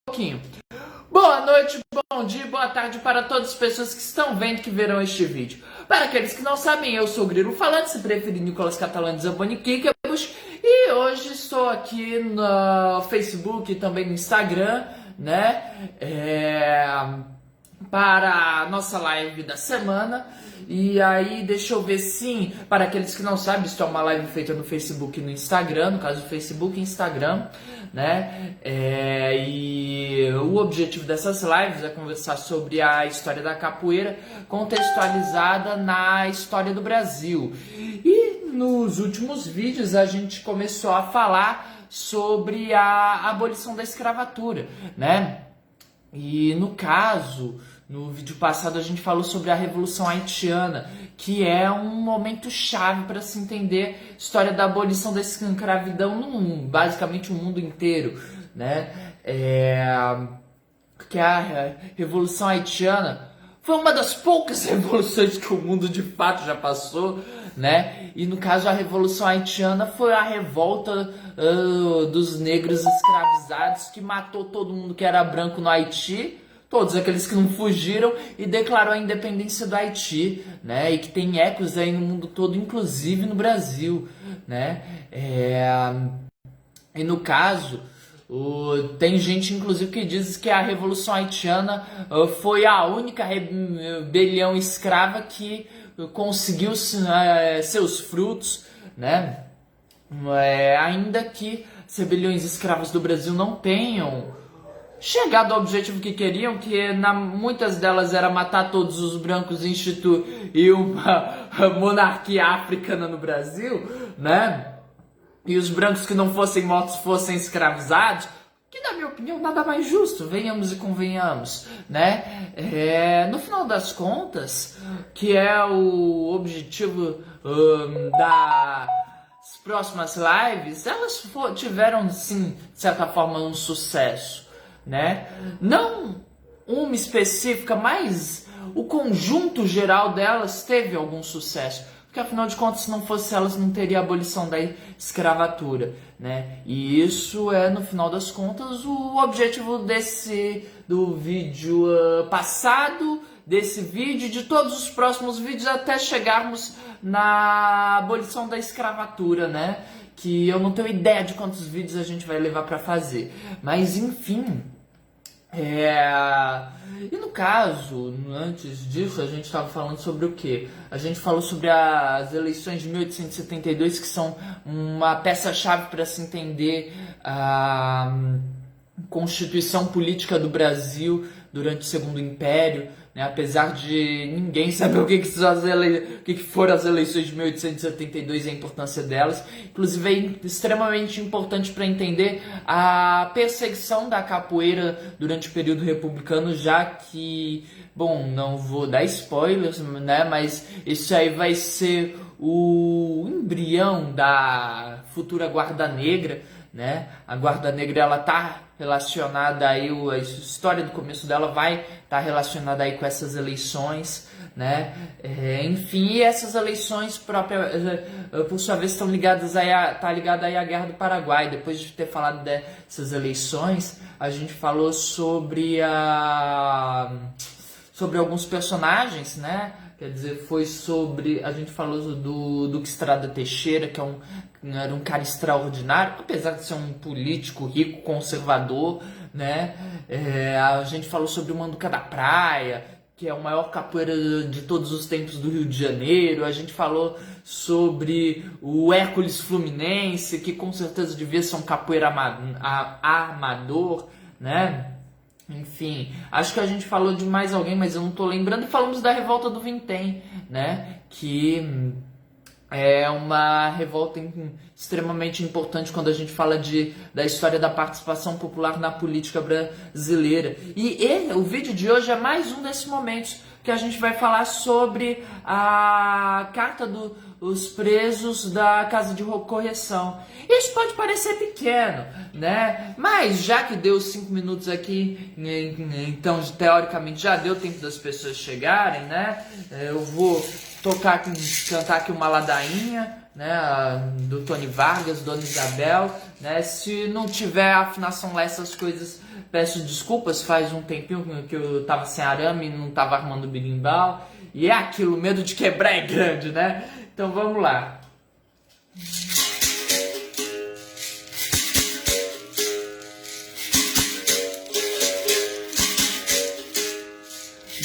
Pouquinho. Boa noite, bom dia, boa tarde para todas as pessoas que estão vendo, que verão este vídeo. Para aqueles que não sabem, eu sou o Grilo Falante, se preferir Nicolas Catalani Zamboni Kikabus, e hoje estou aqui no Facebook e também no Instagram, né, para a nossa live da semana. E aí, deixa eu ver, sim, para aqueles que não sabem, isso é uma live feita no Facebook e no Instagram, no caso Facebook e Instagram, né? E o objetivo dessas lives é conversar sobre a história da capoeira contextualizada na história do Brasil. E nos últimos vídeos a gente começou a falar sobre a abolição da escravatura, né? E no caso, no vídeo passado a gente falou sobre a Revolução Haitiana, que é um momento chave para se entender a história da abolição da escravidão no mundo, basicamente o mundo inteiro, né? Que a Revolução Haitiana foi uma das poucas revoluções que o mundo de fato já passou, né? E no caso a Revolução Haitiana foi a revolta dos negros escravizados que matou todo mundo que era branco no Haiti, todos aqueles que não fugiram, e declarou a independência do Haiti, né? E que tem ecos aí no mundo todo, inclusive no Brasil, né? E no caso, tem gente inclusive que diz que a Revolução Haitiana foi a única rebelião escrava que conseguiu seus frutos, né? Ainda que as rebeliões escravas do Brasil não tenham chegado ao objetivo que queriam, que muitas delas era matar todos os brancos e instituir uma monarquia africana no Brasil, né? E os brancos que não fossem mortos fossem escravizados, que na minha opinião nada mais justo, venhamos e convenhamos, né? No final das contas, que é o objetivo das próximas lives, elas tiveram sim, de certa forma, um sucesso, né? Não uma específica, mas o conjunto geral delas teve algum sucesso. Porque afinal de contas, se não fosse elas, não teria a abolição da escravatura, né? E isso é, no final das contas, o objetivo do vídeo passado, desse vídeo, de todos os próximos vídeos, até chegarmos na abolição da escravatura, né? Que eu não tenho ideia de quantos vídeos a gente vai levar para fazer. Mas, enfim... E no caso, antes disso, a gente estava falando sobre o quê? A gente falou sobre as eleições de 1872, que são uma peça-chave para se entender a constituição política do Brasil durante o Segundo Império, né? Apesar de ninguém saber o que foram as eleições de 1872 e a importância delas. Inclusive é extremamente importante para entender a perseguição da capoeira durante o período republicano, já que, bom, não vou dar spoilers, né? Mas isso aí vai ser o embrião da futura Guarda Negra, né? A Guarda Negra, ela tá relacionada aí, a história do começo dela vai estar relacionada aí com essas eleições, né? Enfim, essas eleições próprias, por sua vez, estão ligadas aí ligada aí à Guerra do Paraguai. Depois de ter falado dessas eleições, a gente falou sobre alguns personagens, né? Quer dizer, a gente falou do Duque Estrada Teixeira, que era um cara extraordinário, apesar de ser um político rico, conservador, né? A gente falou sobre o Manduca da Praia, que é o maior capoeira de todos os tempos do Rio de Janeiro. A gente falou sobre o Hércules Fluminense, que com certeza devia ser um capoeira amador, né? Enfim, acho que a gente falou de mais alguém, mas eu não tô lembrando. E falamos da Revolta do Vintém, né? Que é uma revolta extremamente importante quando a gente fala da história da participação popular na política brasileira. E o vídeo de hoje é mais um desses momentos que a gente vai falar sobre a carta dos presos da Casa de Correção. Isso pode parecer pequeno, né? Mas já que deu 5 minutos aqui, então teoricamente já deu tempo das pessoas chegarem, né? Eu vou cantar aqui uma ladainha, né, do Tony Vargas, Dona Isabel, né? Se não tiver afinação lá, essas coisas, peço desculpas, faz um tempinho que eu tava sem arame e não tava armando berimbau, e é aquilo, o medo de quebrar é grande, né? Então vamos lá.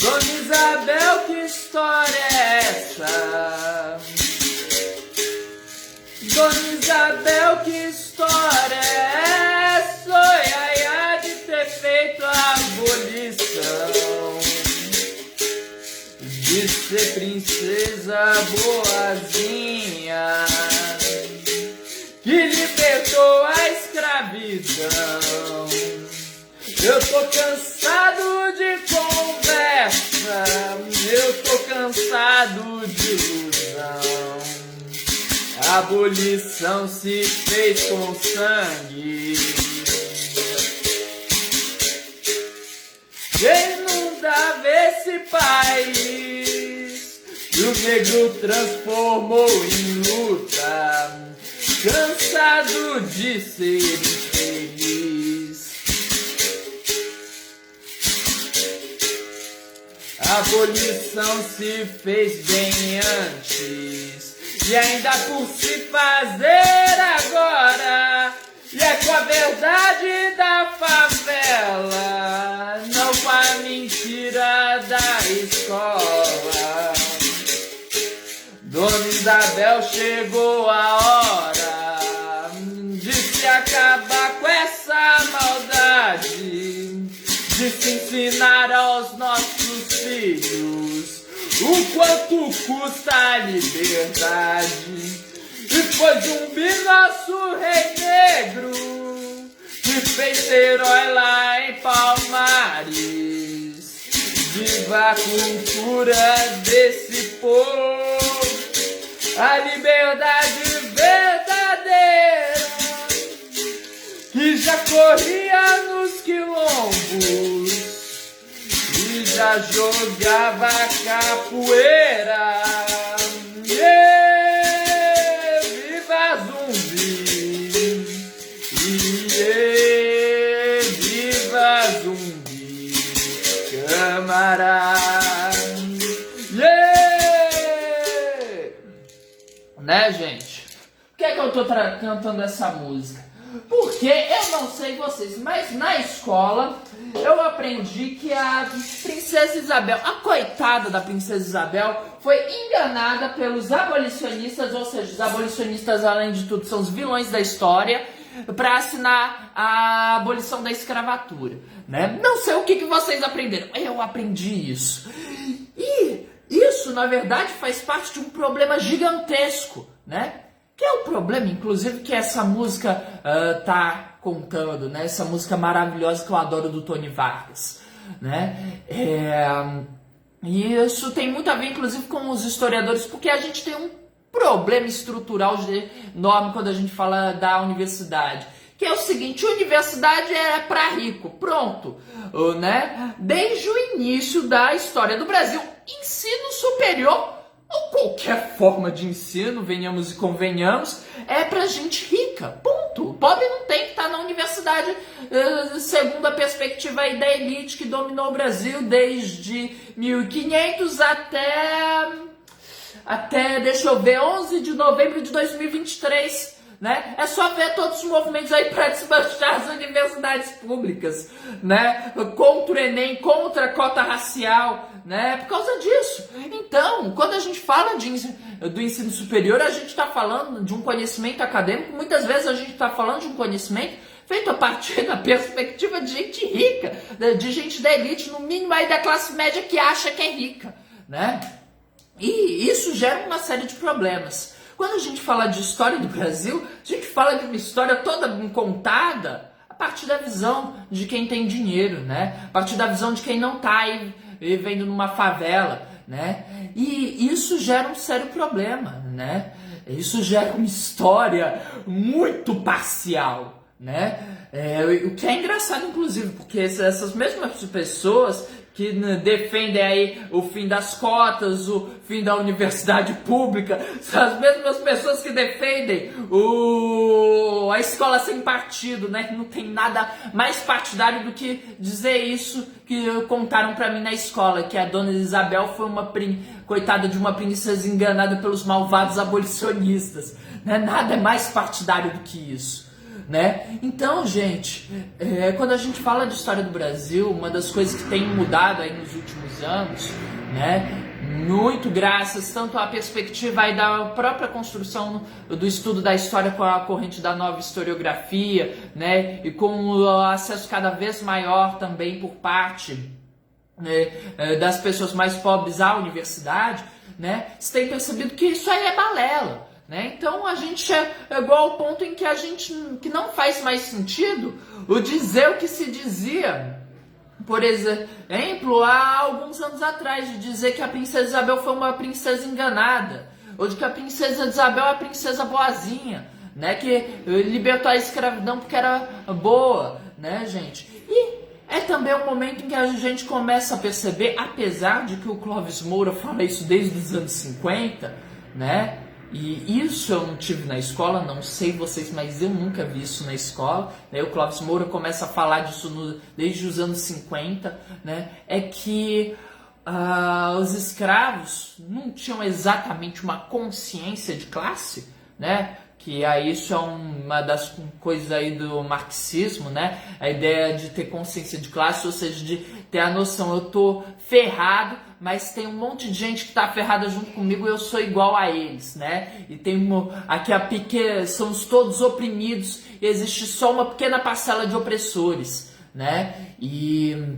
Dona Isabel, que história é essa? Dona Isabel, que história é essa? Oi, ai, ai, de ter feito a abolição, de ser princesa boazinha, que libertou a escravidão. Eu tô cansado de conversa, eu tô cansado de ilusão. A abolição se fez com sangue. Quem inundava esse país, que o negro transformou em luta, cansado de ser infeliz. A abolição se fez bem antes, e ainda por se fazer agora, e é com a verdade da favela, não com a mentira da escola. Dona Isabel, chegou a hora de se acabar com essa maldade, de se ensinar aos nossos filhos o quanto custa a liberdade. E foi Zumbi, nosso rei negro, que fez herói lá em Palmares. Viva a cultura desse povo, a liberdade verdadeira, que já corria nos quilombos e já jogava capoeira. Yeah, viva Zumbi! Yeah, viva Zumbi, camarada! Yeah! Né, gente? Por que é que eu tô cantando essa música? Porque eu não sei vocês, mas na escola eu aprendi que a Princesa Isabel, a coitada da Princesa Isabel, foi enganada pelos abolicionistas, ou seja, os abolicionistas, além de tudo, são os vilões da história, para assinar a abolição da escravatura, né? Não sei o que vocês aprenderam, eu aprendi isso. E isso, na verdade, faz parte de um problema gigantesco, né? Que é o problema, inclusive, que essa música tá contando, né? Essa música maravilhosa que eu adoro do Tony Vargas, né? E isso tem muito a ver, inclusive, com os historiadores, porque a gente tem um problema estrutural enorme quando a gente fala da universidade, que é o seguinte: universidade é para rico, pronto, né? Desde o início da história do Brasil, ensino superior ou qualquer forma de ensino, venhamos e convenhamos, é pra gente rica, ponto. O pobre não tem que estar na universidade, segundo a perspectiva aí da elite que dominou o Brasil desde 1500 até, deixa eu ver, 11 de novembro de 2023, né? É só ver todos os movimentos aí para desmanchar as universidades públicas, né? Contra o Enem, contra a cota racial, né? Por causa disso. Então, quando a gente fala do ensino superior, a gente está falando de um conhecimento acadêmico, muitas vezes a gente está falando de um conhecimento feito a partir da perspectiva de gente rica, de gente da elite, no mínimo aí da classe média que acha que é rica, né? E isso gera uma série de problemas. Quando a gente fala de história do Brasil, a gente fala de uma história toda contada a partir da visão de quem tem dinheiro, né? A partir da visão de quem não está aí vivendo numa favela, né? E isso gera um sério problema, né? Isso gera uma história muito parcial, né? O que é engraçado, inclusive, porque essas mesmas pessoas que defendem aí o fim das cotas, o fim da universidade pública, são as mesmas pessoas que defendem a escola sem partido, né? Não tem nada mais partidário do que dizer isso que contaram pra mim na escola, que a dona Isabel foi uma coitada de uma princesa enganada pelos malvados abolicionistas, né? Nada é mais partidário do que isso. Né? Então, gente, quando a gente fala de história do Brasil, uma das coisas que tem mudado aí nos últimos anos, né, muito graças tanto à perspectiva aí da própria construção do estudo da história com a corrente da nova historiografia, né, e com o acesso cada vez maior também por parte das pessoas mais pobres à universidade, né, você tem percebido que isso aí é balela. Né? Então a gente é igual ao ponto em que não faz mais sentido o dizer o que se dizia, por exemplo, há alguns anos atrás, de dizer que a princesa Isabel foi uma princesa enganada, ou de que a princesa Isabel é a princesa boazinha, né? Que libertou a escravidão porque era boa, né, gente? E é também um momento em que a gente começa a perceber, apesar de que o Clóvis Moura fala isso desde os anos 50, né? E isso eu não tive na escola, não sei vocês, mas eu nunca vi isso na escola, né? O Clóvis Moura começa a falar disso desde os anos 50, né? É que os escravos não tinham exatamente uma consciência de classe, né? Que aí isso é uma das coisas aí do marxismo, né? A ideia de ter consciência de classe, ou seja, de ter a noção, eu tô ferrado, mas tem um monte de gente que tá ferrada junto comigo e eu sou igual a eles, né? E tem aqui somos todos oprimidos e existe só uma pequena parcela de opressores, né? E,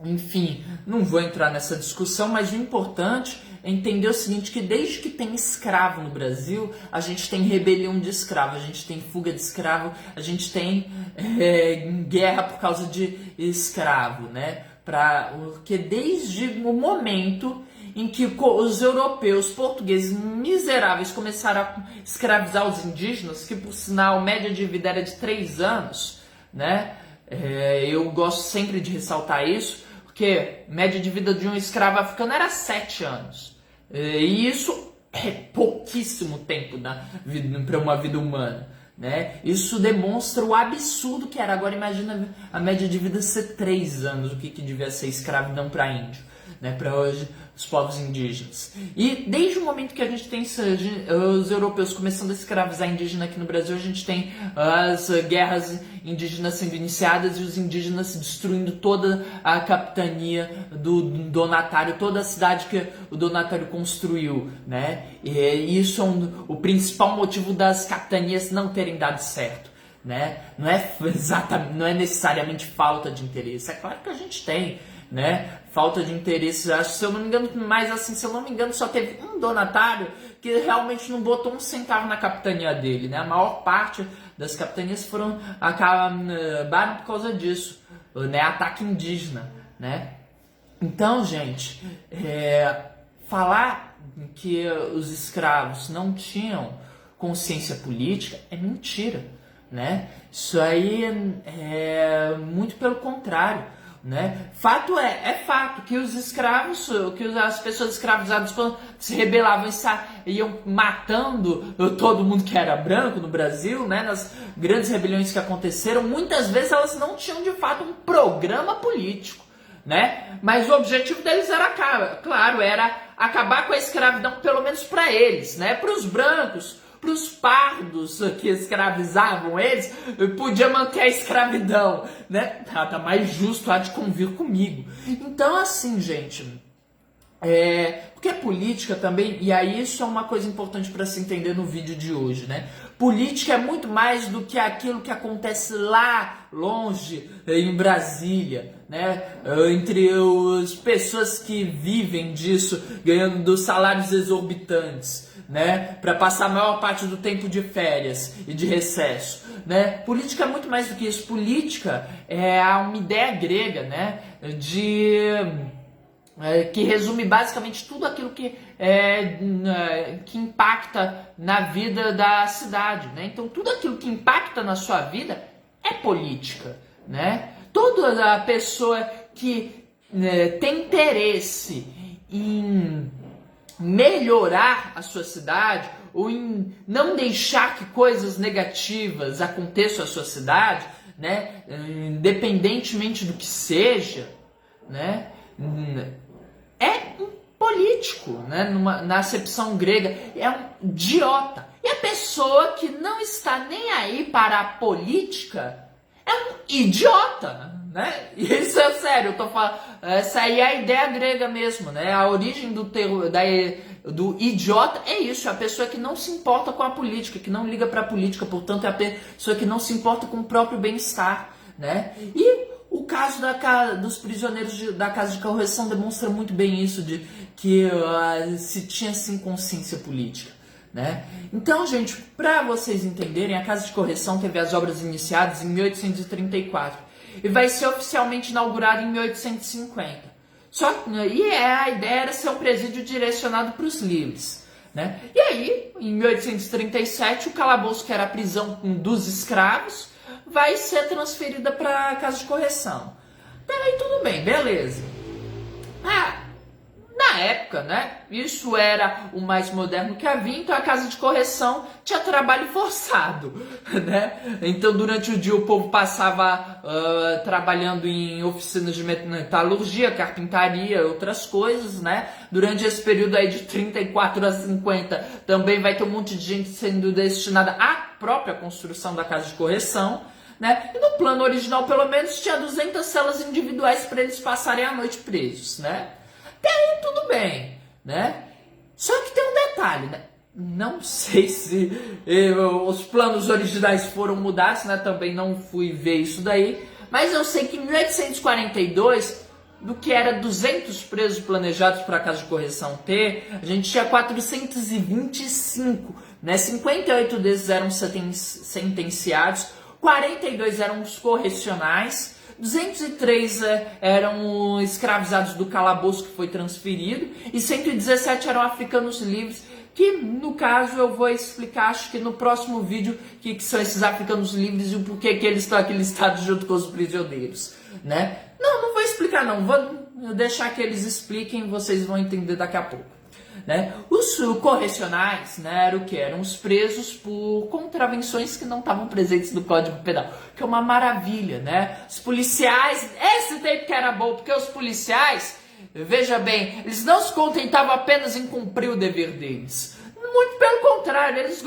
enfim, não vou entrar nessa discussão, mas o importante é entender o seguinte, que desde que tem escravo no Brasil, a gente tem rebelião de escravo, a gente tem fuga de escravo, a gente tem guerra por causa de escravo, né? Porque desde o momento em que os europeus, portugueses miseráveis começaram a escravizar os indígenas, que por sinal a média de vida era de 3 anos, né? Eu gosto sempre de ressaltar isso, porque a média de vida de um escravo africano era 7 anos. E isso é pouquíssimo tempo para uma vida humana, né? Isso demonstra o absurdo que era. Agora imagina a média de vida ser 3 anos, o que devia ser escravidão para índio, né? Para hoje os povos indígenas. E desde o momento que a gente tem os europeus começando a escravizar indígena aqui no Brasil, a gente tem as guerras indígenas sendo iniciadas e os indígenas destruindo toda a capitania do donatário, toda a cidade que o donatário construiu, né? E isso é o principal motivo das capitanias não terem dado certo, né? Não é necessariamente falta de interesse, é claro que a gente tem, né? Falta de interesse, acho, se eu não me engano, mas assim, se eu não me engano, só teve um donatário que realmente não botou um centavo na capitania dele, né? A maior parte das capitanias acabaram por causa disso, né? Ataque indígena, né? Então, gente, falar que os escravos não tinham consciência política é mentira, né? Isso aí é muito pelo contrário. Né? Fato é fato que os escravos, que as pessoas escravizadas, quando se rebelavam e iam matando todo mundo que era branco no Brasil, né? Nas grandes rebeliões que aconteceram, muitas vezes elas não tinham de fato um programa político, né? Mas o objetivo deles era, claro, era acabar com a escravidão, pelo menos para eles, né? Para os brancos, para os pardos que escravizavam eles, podia manter a escravidão, né? Tá mais justo, há de convir comigo. Então, assim, gente, porque a política também, e aí isso é uma coisa importante para se entender no vídeo de hoje, né? Política é muito mais do que aquilo que acontece lá longe, em Brasília, né? Entre as pessoas que vivem disso, ganhando dos salários exorbitantes, né? Para passar a maior parte do tempo de férias e de recesso, né? Política é muito mais do que isso. Política é uma ideia grega, né? Que resume basicamente tudo aquilo que impacta na vida da cidade, né? Então tudo aquilo que impacta na sua vida é política, né? Toda a pessoa que tem interesse em melhorar a sua cidade ou em não deixar que coisas negativas aconteçam à sua cidade, né, independentemente do que seja, né, é um político, né, na acepção grega, é um idiota. E a pessoa que não está nem aí para a política é um idiota, né? Isso é sério, eu tô falando. Essa aí é a ideia grega mesmo, né? A origem do idiota é isso, é a pessoa que não se importa com a política, que não liga para a política, portanto é a pessoa que não se importa com o próprio bem-estar, né? E o caso dos prisioneiros da casa de correção demonstra muito bem isso, de que se tinha sim consciência política. Né? Então, gente, para vocês entenderem, a Casa de Correção teve as obras iniciadas em 1834 e vai ser oficialmente inaugurada em 1850. A ideia era ser um presídio direcionado para os livres. Né? E aí, em 1837, o calabouço, que era a prisão dos escravos, vai ser transferida para a Casa de Correção. Até aí tudo bem, beleza. Na época, né, isso era o mais moderno que havia, então a casa de correção tinha trabalho forçado, né? Então durante o dia o povo passava trabalhando em oficinas de metalurgia, carpintaria, outras coisas, né? Durante esse período aí de 34 a 50 também vai ter um monte de gente sendo destinada à própria construção da casa de correção, né? E no plano original, pelo menos, tinha 200 celas individuais para eles passarem a noite presos, né? Até aí tudo bem, né? Só que tem um detalhe, né? Não sei se os planos originais foram mudados, né? Também não fui ver isso daí. Mas eu sei que em 1842, do que era 200 presos planejados para a Casa de Correção ter, a gente tinha 425, né? 58 desses eram sentenciados, 42 eram os correcionais, 203 eram escravizados do calabouço que foi transferido e 117 eram africanos livres, que no caso eu vou explicar, acho que no próximo vídeo, que são esses africanos livres e o porquê que eles estão aqui listados junto com os prisioneiros, né? Não vou explicar não, vou deixar que eles expliquem, vocês vão entender daqui a pouco. Né? Os correcionais, né, eram o que? Eram os presos por contravenções que não estavam presentes no Código Penal, que é uma maravilha, né? Os policiais, esse tempo que era bom, porque os policiais, veja bem, eles não se contentavam apenas em cumprir o dever deles, muito pelo contrário, eles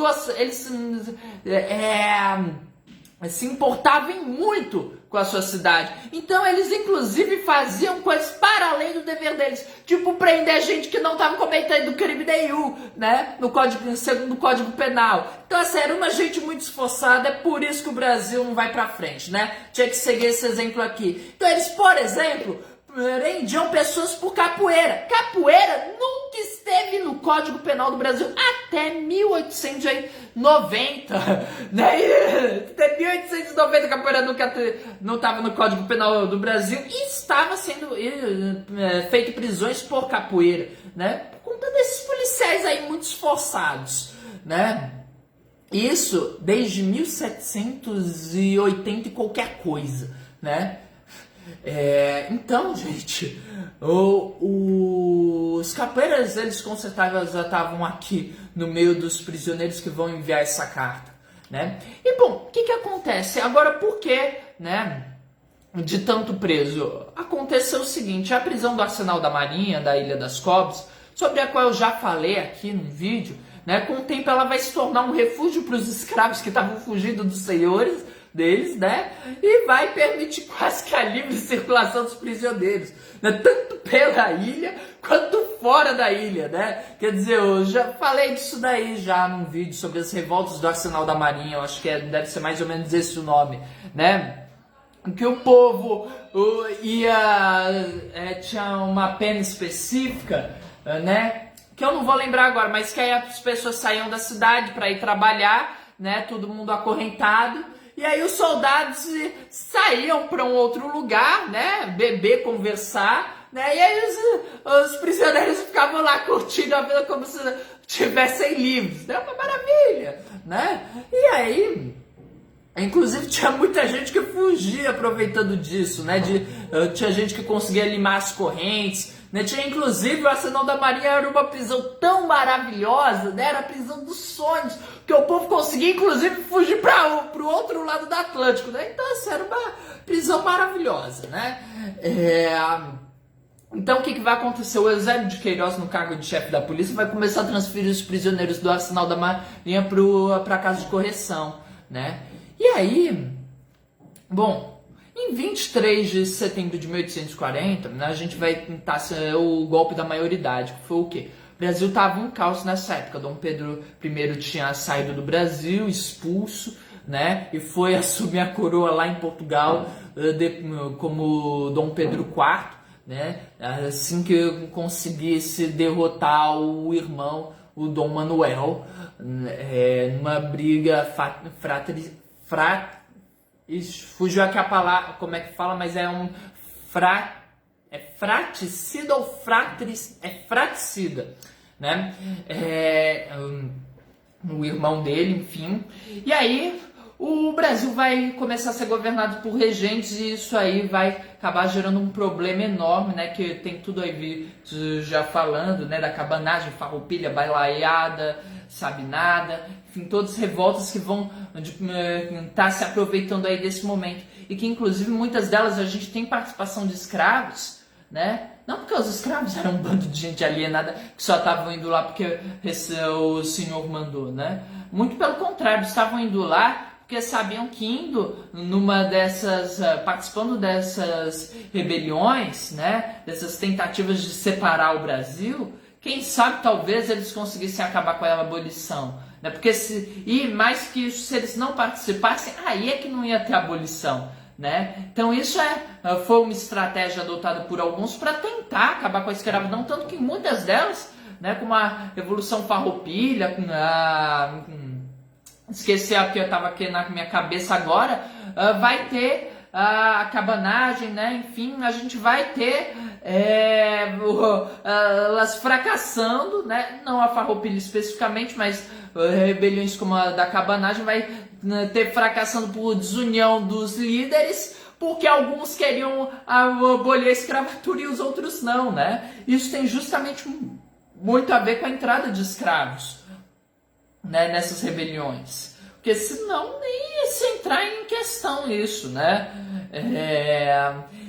se importavam muito com a sua cidade. Então eles inclusive faziam coisas para além do dever deles, tipo prender gente que não estava cometendo crime nenhum, né, segundo o Código Penal. Então essa era uma gente muito esforçada, é por isso que o Brasil não vai pra frente, né? Tinha que seguir esse exemplo aqui. Então eles, por exemplo, prendiam pessoas por capoeira. Capoeira nunca esteve no Código Penal do Brasil até 1890, né? Até 1890 a capoeira não estava no Código Penal do Brasil e estava sendo feito prisões por capoeira, né? Por conta desses policiais aí muito esforçados, né? Isso desde 1780 e qualquer coisa, né? Então, gente, os capoeiras, eles com certeza já estavam aqui no meio dos prisioneiros que vão enviar essa carta, né? E bom, o que acontece? Agora, por que, né, de tanto preso? Aconteceu o seguinte, a prisão do Arsenal da Marinha, da Ilha das Cobras, sobre a qual eu já falei aqui no vídeo, né, com o tempo ela vai se tornar um refúgio para os escravos que estavam fugindo dos senhores deles, né? E vai permitir quase que a livre circulação dos prisioneiros, né? Tanto pela ilha quanto fora da ilha, né? Quer dizer, eu já falei disso daí já num vídeo sobre as revoltas do Arsenal da Marinha, eu acho que deve ser mais ou menos esse o nome, né? Que o povo tinha uma pena específica, né? Que eu não vou lembrar agora, mas que aí as pessoas saíam da cidade para ir trabalhar, né? Todo mundo acorrentado. E aí os soldados saíam para um outro lugar, né? Beber, conversar, né? E aí os prisioneiros ficavam lá curtindo a vida como se estivessem livres. É uma maravilha, né? E aí Inclusive tinha muita gente que fugia aproveitando disso, né? Tinha gente que conseguia limar as correntes, né? Tinha inclusive o Arsenal da Marinha era uma prisão tão maravilhosa, né? Era a prisão dos sonhos, que o povo conseguia inclusive fugir para o outro lado do Atlântico, né? Então assim, era uma prisão maravilhosa, né? Então o que vai acontecer? O Eusébio de Queiroz, no cargo de chefe da polícia, vai começar a transferir os prisioneiros do Arsenal da Marinha para a casa de correção, né? E aí, bom, em 23 de setembro de 1840, né, a gente vai tentar o golpe da maioridade, que foi o quê? O Brasil estava um caos nessa época. Dom Pedro I tinha saído do Brasil, expulso, né, e foi assumir a coroa lá em Portugal como Dom Pedro IV, né, assim que conseguisse derrotar o irmão, o Dom Manuel, numa briga fugiu aqui a palavra, como é que fala, mas é um fraticida ou fratricida, né? O irmão dele, enfim. E aí o Brasil vai começar a ser governado por regentes e isso aí vai acabar gerando um problema enorme, né? Que tem tudo aí já falando, né? Da cabanagem, farroupilha, bailaiada, sabe nada, enfim, todas revoltas que vão estar se aproveitando aí desse momento e que inclusive muitas delas a gente tem participação de escravos, né? Não porque os escravos eram um bando de gente alienada que só estavam indo lá porque o senhor mandou, né? Muito pelo contrário, estavam indo lá porque sabiam que indo numa dessas, participando dessas rebeliões, né? Dessas tentativas de separar o Brasil, quem sabe talvez eles conseguissem acabar com a abolição, né? Porque mais que isso, se eles não participassem, aí é que não ia ter abolição, né? Então isso foi uma estratégia adotada por alguns para tentar acabar com a escravidão, tanto que muitas delas, né, como a Revolução Farroupilha, esqueci a que eu estava aqui na minha cabeça agora, vai ter a cabanagem, né? Enfim, a gente vai ter elas fracassando, né? Não a Farroupilha especificamente, mas rebeliões como a da cabanagem vai ter fracassando por desunião dos líderes, porque alguns queriam abolir a escravatura e os outros não, né? Isso tem justamente muito a ver com a entrada de escravos, né, nessas rebeliões, porque senão nem ia se entrar em questão isso, né?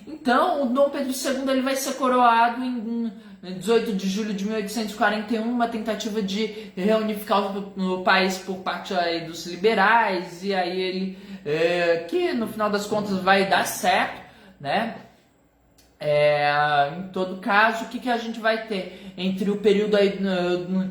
Então o Dom Pedro II ele vai ser coroado em 18 de julho de 1841, uma tentativa de reunificar o país por parte aí dos liberais, e aí ele, que no final das contas vai dar certo, né? Em todo caso, o que a gente vai ter entre o período aí,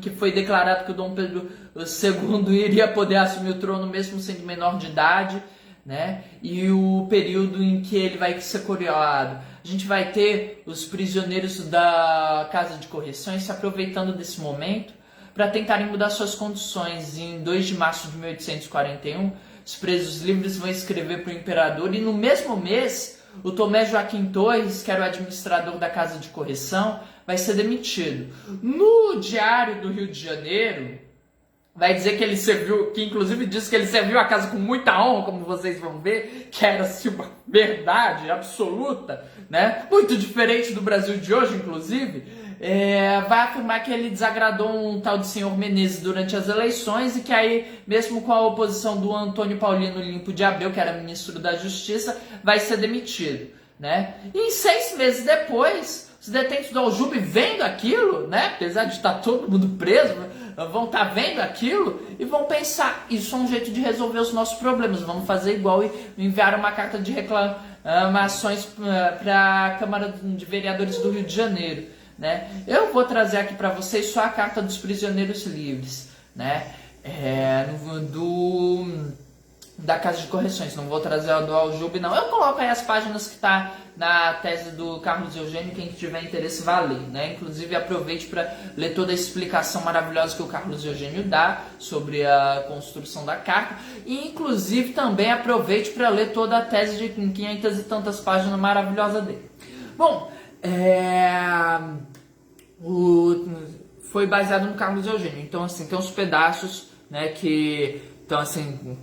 que foi declarado que o Dom Pedro II iria poder assumir o trono mesmo sendo menor de idade, né? E o período em que ele vai ser coroado? A gente vai ter os prisioneiros da Casa de Correções se aproveitando desse momento para tentarem mudar suas condições. Em 2 de março de 1841, os presos livres vão escrever para o imperador e no mesmo mês o Tomé Joaquim Torres, que era o administrador da Casa de Correção, vai ser demitido. No Diário do Rio de Janeiro, vai dizer que ele serviu, que inclusive diz que ele serviu a casa com muita honra, como vocês vão ver, que era assim, uma verdade absoluta, né? Muito diferente do Brasil de hoje, inclusive. Vai afirmar que ele desagradou um tal de senhor Menezes durante as eleições e que aí, mesmo com a oposição do Antônio Paulino Limpo de Abreu, que era ministro da Justiça, vai ser demitido, né? E 6 meses depois, os detentos do Aljube vendo aquilo, né? Apesar de estar todo mundo preso, vão estar vendo aquilo e vão pensar, isso é um jeito de resolver os nossos problemas, vamos fazer igual e enviar uma carta de reclamações para a Câmara de Vereadores do Rio de Janeiro, né? Eu vou trazer aqui para vocês só a carta dos prisioneiros livres, né? Da Casa de Correções, não vou trazer a do Aljube não, eu coloco aí as páginas que está na tese do Carlos Eugênio, quem tiver interesse vai ler, né? Inclusive aproveite para ler toda a explicação maravilhosa que o Carlos Eugênio dá sobre a construção da carta e inclusive também aproveite para ler toda a tese de 500 e tantas páginas maravilhosa dele. Bom, foi baseado no Carlos Eugênio, então assim, tem uns pedaços, né, que então assim,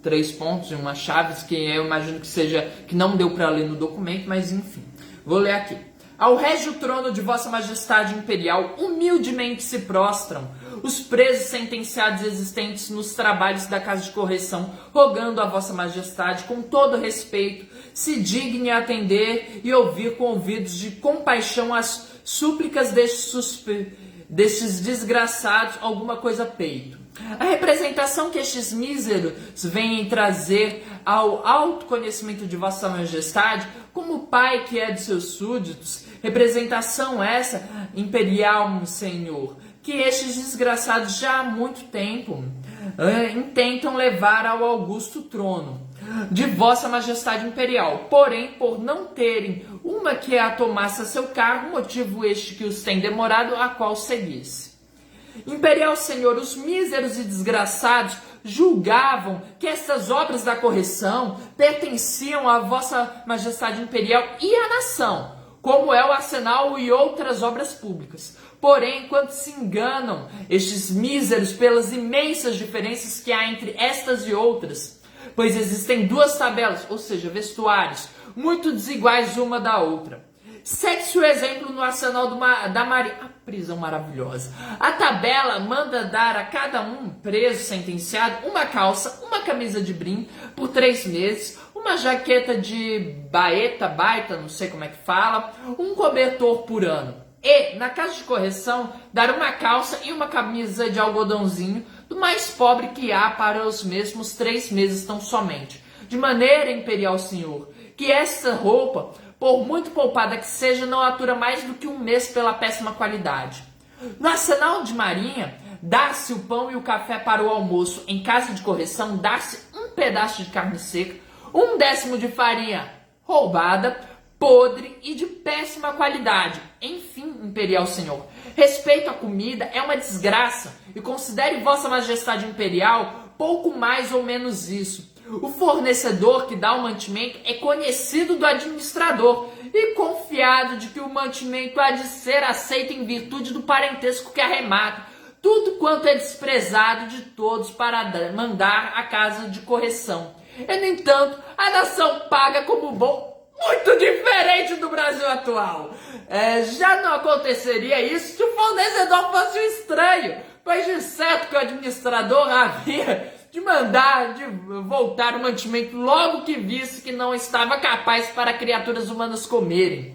3 pontos e uma chave, que eu imagino que seja, que não deu para ler no documento, mas enfim, vou ler aqui. Ao régio trono de vossa majestade imperial, humildemente se prostram os presos sentenciados existentes nos trabalhos da casa de correção, rogando a vossa majestade, com todo respeito, se digne atender e ouvir com ouvidos de compaixão as súplicas destes desgraçados, alguma coisa a peito. A representação que estes míseros vêm trazer ao alto conhecimento de vossa majestade, como pai que é de seus súditos, representação essa, imperial senhor, que estes desgraçados já há muito tempo intentam levar ao augusto trono de vossa majestade imperial, porém, por não terem uma que a tomasse a seu cargo, motivo este que os tem demorado, a qual seguisse. Imperial senhor, os míseros e desgraçados julgavam que estas obras da correção pertenciam à vossa majestade imperial e à nação, como é o arsenal e outras obras públicas. Porém, enquanto se enganam estes míseros pelas imensas diferenças que há entre estas e outras, pois existem 2 tabelas, ou seja, vestuários, muito desiguais uma da outra. Segue-se o exemplo no arsenal da Marinha, a prisão maravilhosa. A tabela manda dar a cada um preso sentenciado uma calça, uma camisa de brim por 3 meses, uma jaqueta de baita, não sei como é que fala, um cobertor por ano. E, na casa de correção, dar uma calça e uma camisa de algodãozinho do mais pobre que há para os mesmos 3 meses tão somente. De maneira, imperial senhor, que essa roupa, por muito poupada que seja, não atura mais do que 1 mês pela péssima qualidade. No arsenal de marinha, dá-se o pão e o café para o almoço. Em casa de correção, dá-se um pedaço de carne seca, 1/10 de farinha roubada, podre e de péssima qualidade. Enfim, imperial senhor, respeito à comida é uma desgraça e considere vossa majestade imperial pouco mais ou menos isso. O fornecedor que dá o mantimento é conhecido do administrador e confiado de que o mantimento há de ser aceito em virtude do parentesco que arremata, tudo quanto é desprezado de todos para mandar a casa de correção. E, no entanto, a nação paga como bom, muito diferente do Brasil atual. Já não aconteceria isso se o fornecedor fosse um estranho, pois de certo que o administrador havia de mandar de voltar o mantimento logo que visse que não estava capaz para criaturas humanas comerem.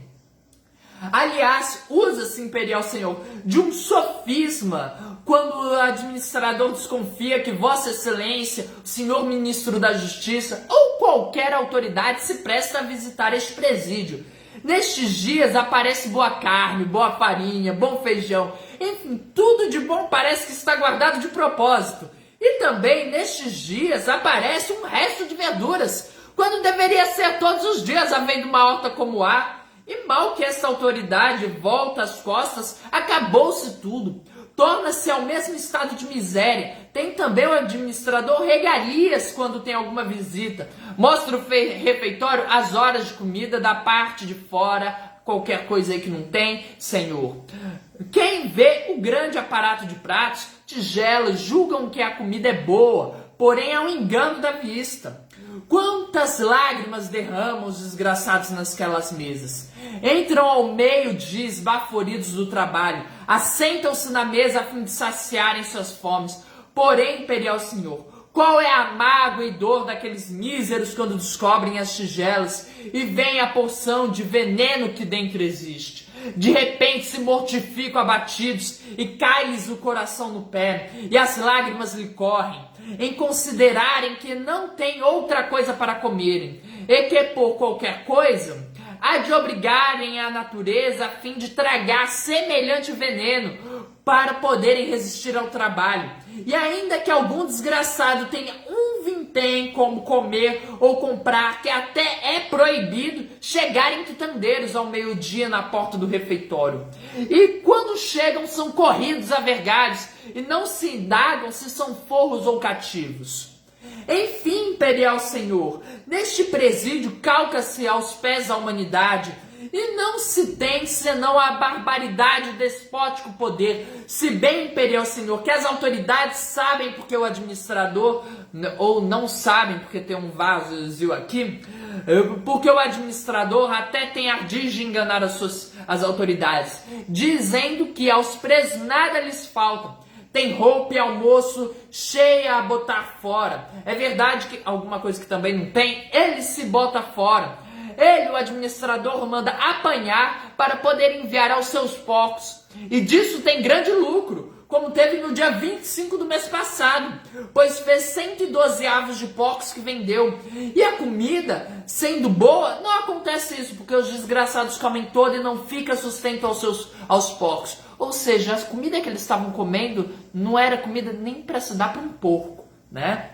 Aliás, usa-se, imperial senhor, de um sofisma quando o administrador desconfia que vossa excelência, o senhor ministro da justiça ou qualquer autoridade se presta a visitar este presídio. Nestes dias aparece boa carne, boa farinha, bom feijão, enfim, tudo de bom parece que está guardado de propósito. E também nestes dias aparece um resto de verduras, quando deveria ser todos os dias havendo uma horta como há. E mal que essa autoridade volta as costas, acabou-se tudo. Torna-se ao mesmo estado de miséria. Tem também o administrador regalias quando tem alguma visita. Mostra o refeitório as horas de comida da parte de fora, qualquer coisa aí que não tem, senhor. Quem vê o grande aparato de pratos, tigelas, julgam que a comida é boa, porém é um engano da vista. Quantas lágrimas derramam os desgraçados nasquelas mesas? Entram ao meio-dia esbaforidos do trabalho, assentam-se na mesa a fim de saciarem suas fomes. Porém, imperial senhor, qual é a mágoa e dor daqueles míseros quando descobrem as tigelas e veem a porção de veneno que dentro existe? De repente se mortificam abatidos e cai-lhes o coração no pé e as lágrimas lhe correm, em considerarem que não tem outra coisa para comerem e que por qualquer coisa há de obrigarem a natureza a fim de tragar semelhante veneno para poderem resistir ao trabalho. E ainda que algum desgraçado tenha um vintém como comer ou comprar, que até é proibido chegar em quitandeiros ao meio-dia na porta do refeitório. E quando chegam são corridos a vergalhos e não se indagam se são forros ou cativos. Enfim, imperial senhor, neste presídio calca-se aos pés a humanidade e não se tem senão a barbaridade, despótico poder. Se bem, imperial senhor, que as autoridades sabem porque o administrador, ou não sabem porque tem um vazio aqui, porque o administrador até tem ardis de enganar as autoridades, dizendo que aos presos nada lhes falta. Tem roupa e almoço cheia a botar fora. É verdade que alguma coisa que também não tem, ele se bota fora. Ele, o administrador, manda apanhar para poder enviar aos seus porcos. E disso tem grande lucro, como teve no dia 25 do mês passado, pois fez 112 avos de porcos que vendeu. E a comida, sendo boa, não acontece isso, porque os desgraçados comem toda e não fica sustento aos porcos. Ou seja, a comida que eles estavam comendo não era comida nem para se dar para um porco, né?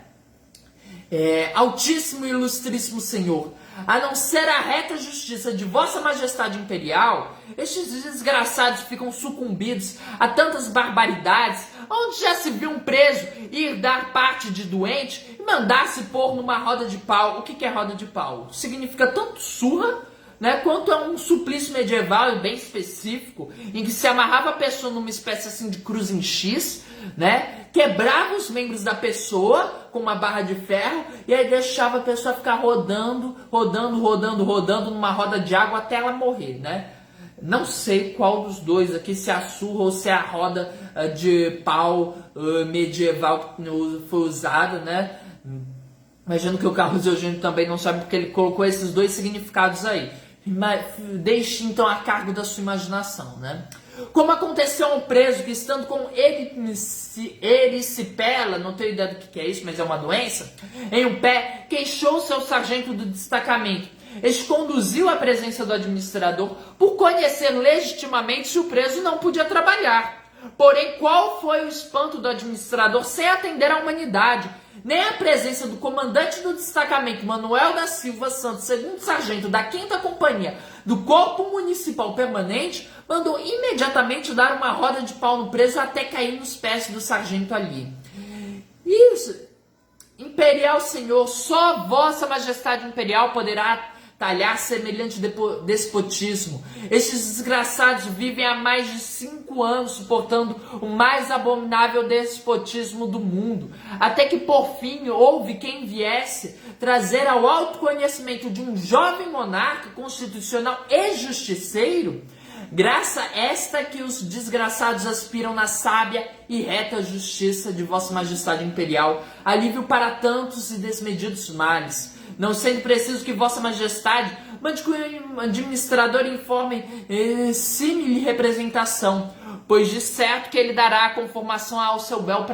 Altíssimo e ilustríssimo Senhor, a não ser a reta justiça de Vossa Majestade Imperial, estes desgraçados ficam sucumbidos a tantas barbaridades, onde já se viu um preso ir dar parte de doente e mandar-se pôr numa roda de pau. O que é roda de pau? Significa tanto surra, né, quanto é um suplício medieval e bem específico, em que se amarrava a pessoa numa espécie assim de cruz em X, né, quebrava os membros da pessoa com uma barra de ferro e aí deixava a pessoa ficar rodando numa roda de água até ela morrer, né? Não sei qual dos dois aqui, se é a surra ou se é a roda de pau medieval que foi usada, né? Imagino que o Carlos Eugênio também não sabe porque ele colocou esses dois significados aí. Deixe então a cargo da sua imaginação, né? Como aconteceu a um preso que, estando com erisipela, não tenho ideia do que é isso, mas é uma doença, em um pé, queixou-se ao sargento do destacamento. Este conduziu à presença do administrador por conhecer legitimamente se o preso não podia trabalhar. Porém, qual foi o espanto do administrador sem atender à humanidade? Nem a presença do comandante do destacamento, Manuel da Silva Santos, segundo sargento da 5ª Companhia do Corpo Municipal Permanente, mandou imediatamente dar uma roda de pau no preso até cair nos pés do sargento ali. Isso, imperial senhor, só Vossa Majestade Imperial poderá talhar semelhante despotismo. Estes desgraçados vivem há mais de 5 anos suportando o mais abominável despotismo do mundo, até que por fim houve quem viesse trazer ao autoconhecimento de um jovem monarca constitucional e justiceiro, graça esta que os desgraçados aspiram na sábia e reta justiça de Vossa Majestade Imperial, alívio para tantos e desmedidos males. Não sendo preciso que Vossa Majestade mande que o administrador informe símile representação, pois de certo que ele dará a conformação ao seu belo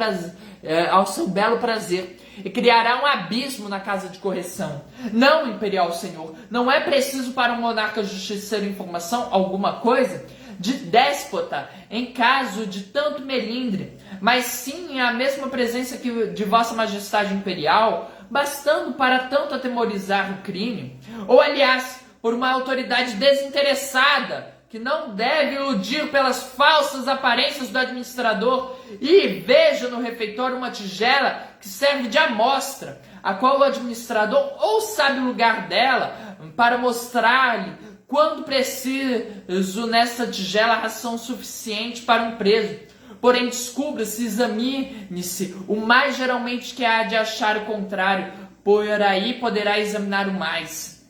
prazer e criará um abismo na casa de correção. Não, imperial senhor, não é preciso para um monarca justiceiro informação alguma coisa de déspota em caso de tanto melindre, mas sim a mesma presença que de Vossa Majestade Imperial, bastando para tanto atemorizar o crime, ou aliás, por uma autoridade desinteressada, que não deve iludir pelas falsas aparências do administrador, e veja no refeitório uma tigela que serve de amostra, a qual o administrador ou sabe o lugar dela, para mostrar-lhe quando preciso nessa tigela ração suficiente para um preso. Porém, descubra-se, examine-se o mais geralmente que há de achar o contrário, por aí poderá examinar o mais.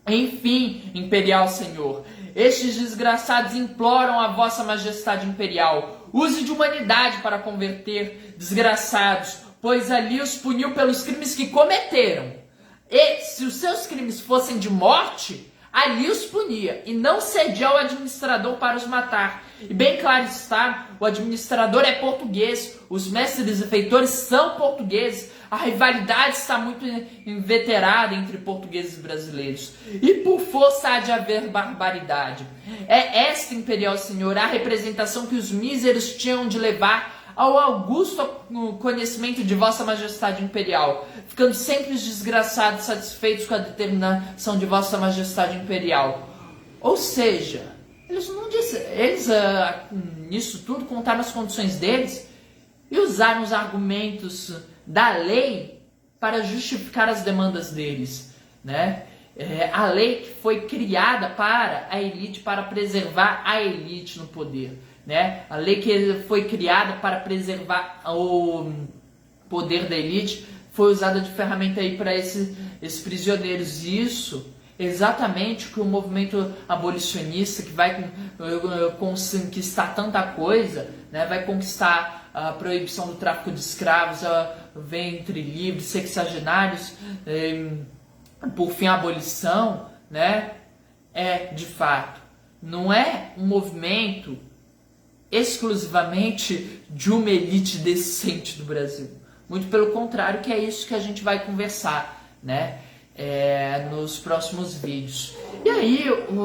Enfim, imperial senhor, estes desgraçados imploram a Vossa Majestade Imperial, use de humanidade para converter desgraçados, pois ali os puniu pelos crimes que cometeram. E, se os seus crimes fossem de morte, ali os punia, e não cedia ao administrador para os matar. E bem claro está, o administrador é português, os mestres e feitores são portugueses, a rivalidade está muito inveterada entre portugueses e brasileiros. E por força há de haver barbaridade. É esta, imperial senhor, a representação que os míseros tinham de levar ao augusto conhecimento de Vossa Majestade Imperial, ficando sempre os desgraçados satisfeitos com a determinação de Vossa Majestade Imperial. Ou seja, eles não disseram, eles nisso tudo contaram as condições deles e usaram os argumentos da lei para justificar as demandas deles, né? A lei que foi criada para a elite, para preservar a elite no poder, né? A lei que foi criada para preservar o poder da elite foi usada de ferramenta aí para esses prisioneiros. Isso exatamente o que o movimento abolicionista, que vai conquistar tanta coisa, né? Vai conquistar a proibição do tráfico de escravos, ventre livre, sexagenários, por fim a abolição, né? De fato, não é um movimento exclusivamente de uma elite decente do Brasil. Muito pelo contrário, que é isso que a gente vai conversar, né? Nos próximos vídeos. E aí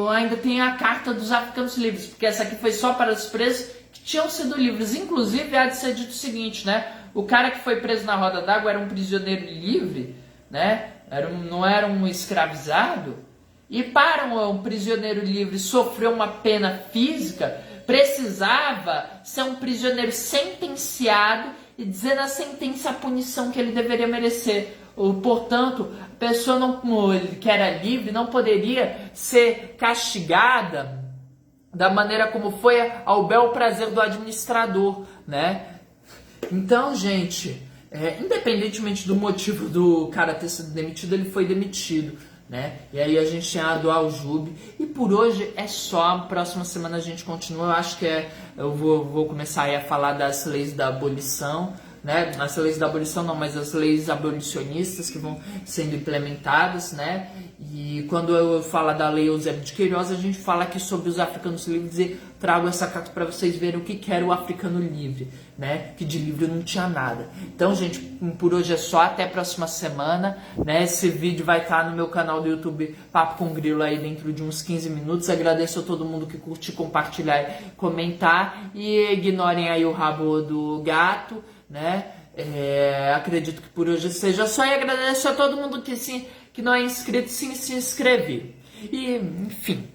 ainda tem a Carta dos Africanos Livres, porque essa aqui foi só para os presos que tinham sido livres. Inclusive, há de ser dito o seguinte, né? O cara que foi preso na roda d'água era um prisioneiro livre, né? Não era um escravizado. E para um prisioneiro livre sofrer uma pena física, precisava ser um prisioneiro sentenciado e dizer na sentença a punição que ele deveria merecer. Portanto, a pessoa que era livre não poderia ser castigada da maneira como foi ao bel prazer do administrador, né? Então, gente, independentemente do motivo do cara ter sido demitido, ele foi demitido, né? E aí a gente tinha a do Aljube. E por hoje é só. Próxima semana a gente continua. Eu acho que eu vou começar aí a falar das leis da abolição, né? As leis da abolição não, mas as leis abolicionistas que vão sendo implementadas, né? E quando eu falo da lei Eusébio de Queiroz, a gente fala aqui sobre os africanos livres e trago essa carta para vocês verem o que era o africano livre, né? Que de livre não tinha nada. Então, gente, por hoje é só. Até a próxima semana, né? Esse vídeo vai estar no meu canal do YouTube Papo com Grilo aí dentro de uns 15 minutos. Agradeço a todo mundo que curte, compartilhar, comentar, e ignorem aí o rabo do gato, né? Acredito que por hoje seja só, e agradeço a todo mundo que não é inscrito, sim, se inscrever. E, enfim,